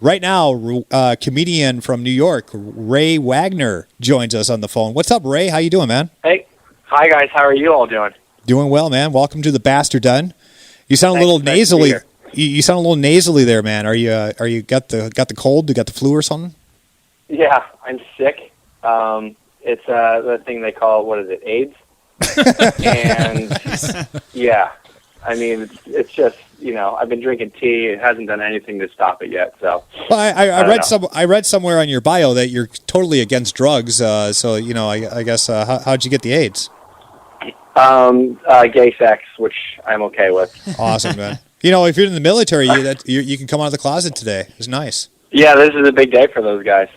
Right now, comedian from New York, Ray Wagner, joins us on the phone. What's up, Ray? How you doing, man? Hey. Hi, guys. How are you all doing? Doing well, man. Welcome to the Bastard Den. You sound a little nasally. You sound a little nasally there, man. Are you got the cold? You got the flu or something? Yeah, I'm sick. It's the thing they call, what is it, AIDS? And yeah, I mean, it's just, I've been drinking tea. It hasn't done anything to stop it yet. So, well, I read somewhere on your bio that you're totally against drugs. So I guess how'd you get the AIDS? Gay sex, which I'm okay with. Awesome, man. If you're in the military, you can come out of the closet today. It's nice. Yeah, this is a big day for those guys.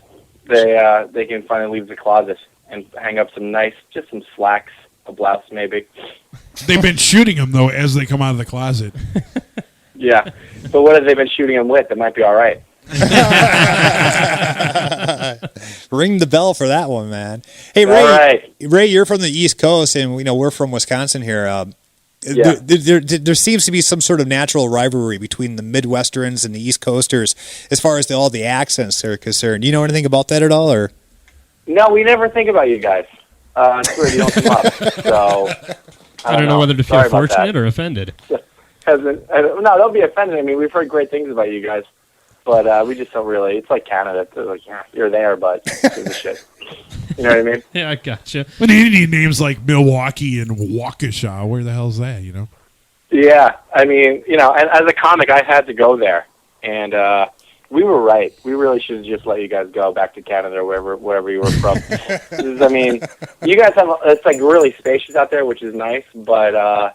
They can finally leave the closet and hang up some slacks, a blouse maybe. They've been shooting them, though, as they come out of the closet. Yeah, but what have they been shooting them with? It might be all right. Ring the bell for that one, man. Hey, Ray. Right. Ray, you're from the East Coast, and we're from Wisconsin here. Yeah. There seems to be some sort of natural rivalry between the Midwesterns and the East Coasters as far as all the accents are concerned. Do you know anything about that at all, or? No, we never think about you guys. It's weird, you don't come up. So I don't know whether to feel fortunate or offended. No, don't be offended. I mean, we've heard great things about you guys, but we just don't really. It's like Canada. It's like, yeah, you're there, but give a shit. You know what I mean? Yeah, I gotcha. But Indian names like Milwaukee and Waukesha, where the hell's that, Yeah, I mean, and as a comic, I had to go there, and we were right. We really should have just let you guys go back to Canada or wherever you were from. I mean, you guys it's like really spacious out there, which is nice, but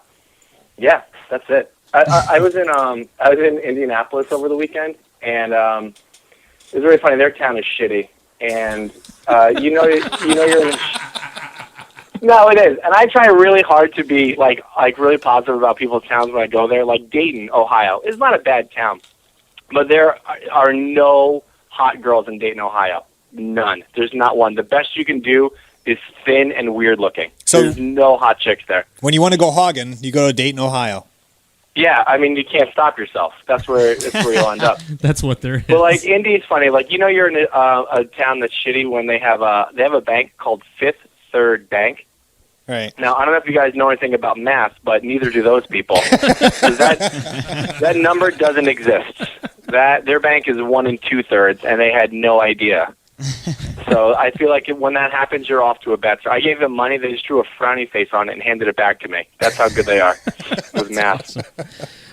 yeah, that's it. I was in Indianapolis over the weekend, and it was really funny. Their town is shitty. And you're in no, it is. And I try really hard to be like really positive about people's towns when I go there. Like Dayton, Ohio, is not a bad town, but there are no hot girls in Dayton, Ohio. None. There's not one. The best you can do is thin and weird looking. So there's no hot chicks there. When you want to go hogging, you go to Dayton, Ohio. Yeah, I mean, you can't stop yourself. That's where you'll end up. That's what there is. But like Indy's funny. Like you're in a town that's shitty when they have a bank called Fifth Third Bank. Right. Now I don't know if you guys know anything about math, but neither do those people. that number doesn't exist. Their bank is 1 2/3, and they had no idea. So I feel like when that happens, you're off to a bad start. I gave them money. They just drew a frowny face on it and handed it back to me. That's how good they are with math. Awesome.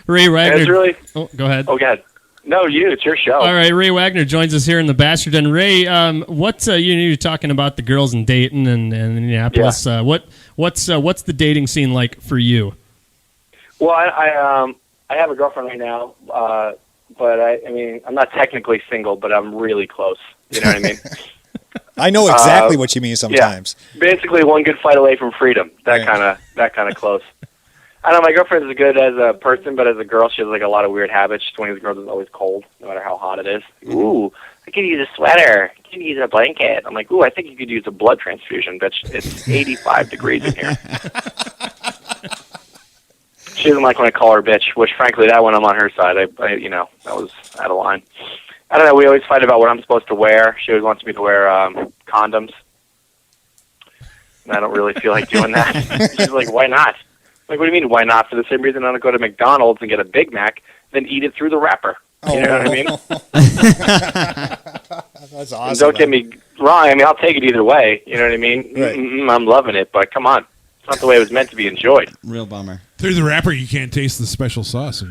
Ray Wagner. Oh, go ahead. Oh, go ahead. No, it's your show. All right, Ray Wagner joins us here in the Bastard Den. Ray, you're talking about the girls in Dayton and Indianapolis. Yeah. What's the dating scene like for you? Well, I have a girlfriend right now, but I mean, I'm not technically single, but I'm really close. You know what I mean? I know exactly what you mean sometimes. Yeah, basically one good fight away from freedom. That kind of close. I don't know, my girlfriend is good as a person, but as a girl, she has like a lot of weird habits. She's one of these girls that's always cold, no matter how hot it is. Ooh, I could use a sweater. I could use a blanket. I'm like, ooh, I think you could use a blood transfusion, bitch. It's 85 degrees in here. She doesn't like when I call her bitch, which frankly, that when I'm on her side, that was out of line. I don't know, we always fight about what I'm supposed to wear. She always wants me to wear condoms. And I don't really feel like doing that. She's like, why not? I'm like, what do you mean, why not? For the same reason I'm going to go to McDonald's and get a Big Mac, then eat it through the wrapper. You know what I mean? That's awesome. And don't get me wrong. I mean, I'll take it either way. You know what I mean? Right. I'm loving it, but come on. It's not the way it was meant to be enjoyed. Real bummer. Through the wrapper, you can't taste the special sauce.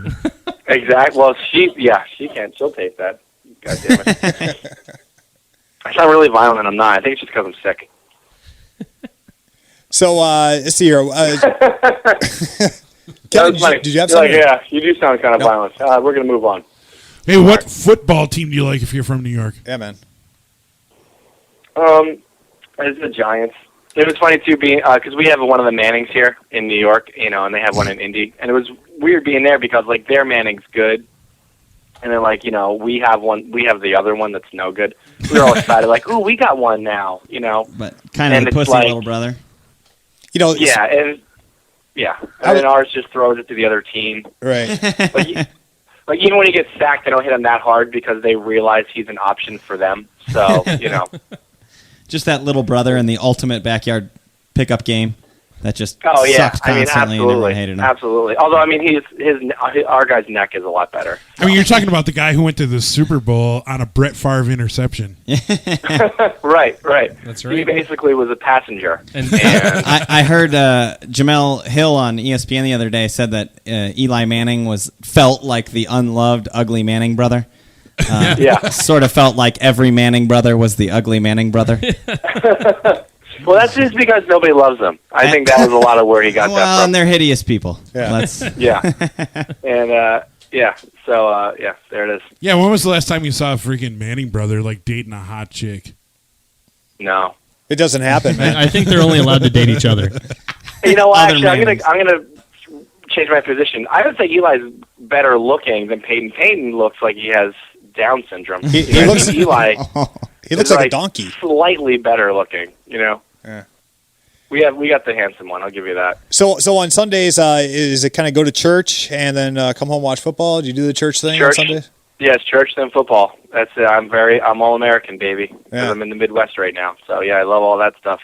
Exactly. Well, she can. She'll taste that. God damn it. I sound really violent. I'm not. I think it's just because I'm sick. So, let's see here. Kevin, did you have something? Yeah, you do sound kind of violent. We're going to move on. Hey, what football team do you like if you're from New York? Yeah, man. It's the Giants. It was funny, too, being because we have one of the Mannings here in New York, and they have one in Indy. And it was weird being there because, like, their Manning's good. And then, like, we have the other one that's no good. We were all excited, like, ooh, we got one now, But kind of a pussy little brother. And then ours just throws it to the other team. Right. like even when he gets sacked, they don't hit him that hard because they realize he's an option for them. So just that little brother in the ultimate backyard pickup game that just sucked constantly. Absolutely, and everyone hated him. Absolutely. Although our guy's neck is a lot better. I mean, you're talking about the guy who went to the Super Bowl on a Brett Favre interception. Right. That's right. He basically was a passenger. And I heard Jamel Hill on ESPN the other day said that Eli Manning felt like the unloved, ugly Manning brother. Sort of felt like every Manning brother was the ugly Manning brother. Well, that's just because nobody loves them. I think that was a lot of where he got that from. Well, and they're hideous people. And so there it is. Yeah, when was the last time you saw a freaking Manning brother like dating a hot chick? No, it doesn't happen, man. I think they're only allowed to date each other. You know what? Actually, I'm gonna change my position. I would say Eli's better looking than Peyton. Peyton looks like he has Down syndrome. He looks Eli. He looks like a donkey. Slightly better looking, Yeah. We got the handsome one. I'll give you that. So on Sundays, is it kind of go to church and then come home watch football? Do you do the church thing on Sundays? Yes, church then football. That's it. I'm all American, baby. Yeah. I'm in the Midwest right now, so I love all that stuff.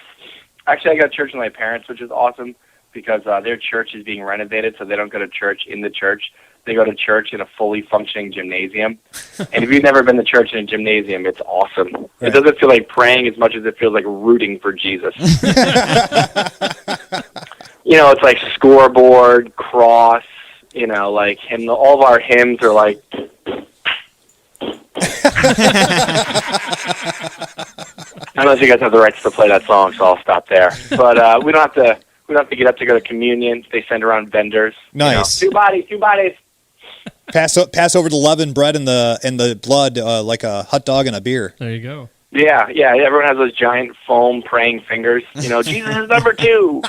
Actually, I go to church with my parents, which is awesome because their church is being renovated, so they don't go to church in the church. They go to church in a fully functioning gymnasium. And if you've never been to church in a gymnasium, it's awesome. Right. It doesn't feel like praying as much as it feels like rooting for Jesus. It's like scoreboard, cross, like hymn. All of our hymns are like... I don't know if you guys have the rights to play that song, so I'll stop there. But we don't have to get up to go to communion. They send around vendors. Nice. Two bodies. Pass over the leavened bread and the blood like a hot dog and a beer. There you go. Yeah. Everyone has those giant foam praying fingers. Jesus is number 2.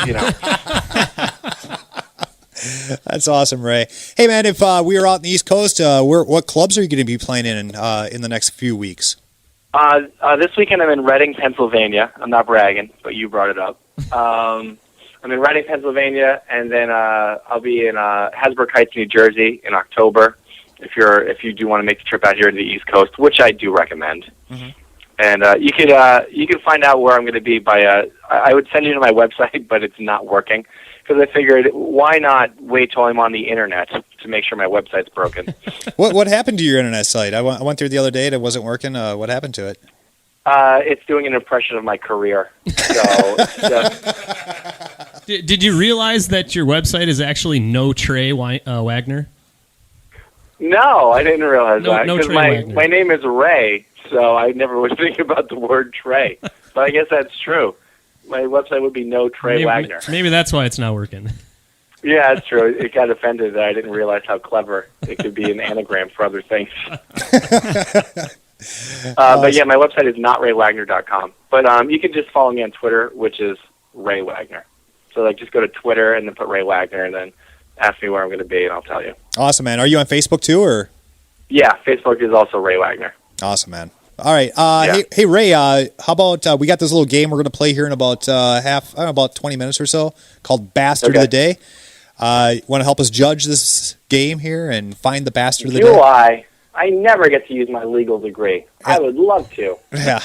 That's awesome, Ray. Hey, man, if we were out in the East Coast, what clubs are you going to be playing in the next few weeks? This weekend I'm in Reading, Pennsylvania. I'm not bragging, but you brought it up. I'm in Reading, Pennsylvania, and then I'll be in Hasbrook Heights, New Jersey in October. If you do want to make the trip out here to the East Coast, which I do recommend. Mm-hmm. And you can find out where I'm going to be by I would send you to my website, but it's not working because I figured why not wait till I'm on the internet to make sure my website's broken. What happened to your internet site? I went through the other day and it wasn't working. What happened to it? It's doing an impression of my career. So Did you realize that your website is actually No Trey Wagner? No, I didn't realize that because my name is Ray, so I never was thinking about the word Trey. But I guess that's true. My website would be No Trey Wagner. Maybe that's why it's not working. Yeah, that's true. It got offended that I didn't realize how clever it could be an anagram for other things. But yeah, my website is notraywagner.com. But you can just follow me on Twitter, which is Ray Wagner. So just go to Twitter and then put Ray Wagner and then ask me where I'm going to be and I'll tell you. Awesome, man. Are you on Facebook too, or? Yeah, Facebook is also Ray Wagner. Awesome, man. All right. Hey, Ray, how about we got this little game we're going to play here in about about 20 minutes or so called Bastard of the Day. Want to help us judge this game here and find the Bastard of the Day? I never get to use my legal degree. I would love to. Yeah.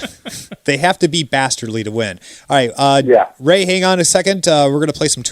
They have to be bastardly to win. All right. Ray, hang on a second. We're going to play some